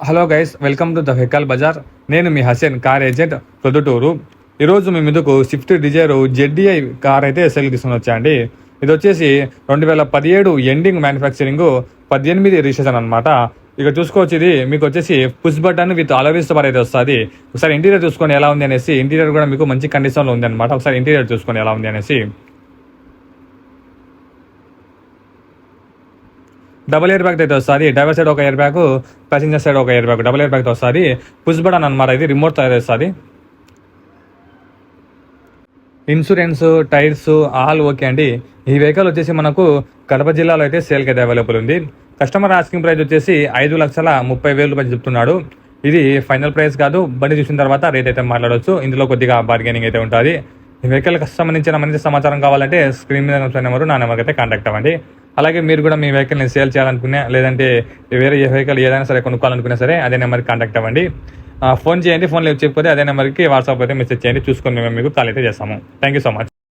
Hello guys, welcome to the vehicle bazaar. నేను మీ Hasan, car agent Proddatur. ఈరోజు మీ ముందుకు స్విఫ్ట్ డిజైర్ జెడ్డీఐ కార్ అయితే సేల్ తీసుకుని వచ్చాయండి. ఇది వచ్చేసి 2017 ఎండింగ్ మ్యానుఫ్యాక్చరింగ్, 18 రిజిస్ట్రేషన్ అనమాట. ఇక చూసుకోవచ్చు, ఇది మీకు వచ్చేసి పుష్ బటన్ విత్ అలవిస్ బార్ అయితే వస్తుంది. ఒకసారి ఇంటీరియర్ చూసుకొని ఎలా ఉంది అనేసి, ఇంటీరియర్ కూడా మీకు మంచి కండిషన్లో ఉంది అనమాట. ఒకసారి ఇంటీరియర్ చూసుకొని ఎలా ఉంది అనేసి. డబుల్ ఎయిర్ బ్యాగ్ అయితే వస్తుంది. డ్రైవర్ సైడ్ ఒక ఎయిర్ బ్యాగ్, ప్యాసింజర్ సైడ్ ఒక air bag, double air bag వస్తుంది. పుష్ బటన్ అనమాట, ఇది రిమోట్ తయారు చేస్తుంది. ఇన్సూరెన్స్, టైర్స్ ఆల్ ఓకే అండి. ఈ వెహికల్ వచ్చేసి మనకు కడప జిల్లాలో అయితే సేల్కి అయితే అవైలబుల్ ఉంది. కస్టమర్ ఆస్కింగ్ ప్రైస్ వచ్చేసి 5,30,30,000 రూపాయలు చెప్తున్నాడు. ఇది ఫైనల్ ప్రైస్ కాదు, బండి చూసిన తర్వాత రేట్ అయితే మాట్లాడవచ్చు. ఇందులో కొద్దిగా బార్గెనింగ్ అయితే ఉంటుంది. ఈ వెహికల్కి సంబంధించిన మంచి సమాచారం కావాలంటే స్క్రీన్ మీద నెంబరు, నా నెంబర్కి అయితే కాంటాక్ట్ అవ్వండి. అలాగే మీరు కూడా మీ వెహికల్ని సేల్ చేయాలనుకున్నా, లేదంటే వేరే ఏ వెహికల్ ఏదైనా సరే కొనుక్కోవాలనుకున్నా సరే అదే నెంబర్కి కాంటాక్ట్ అవ్వండి. ఫోన్ చేయండి. ఫోన్లో చెప్పిపోతే అదే నెంబర్కి వాట్సాప్ అయితే మెసేజ్ చేయండి. చూసుకొని మేము మీకు కాల్ అయితే చేస్తాము. Thank you so much.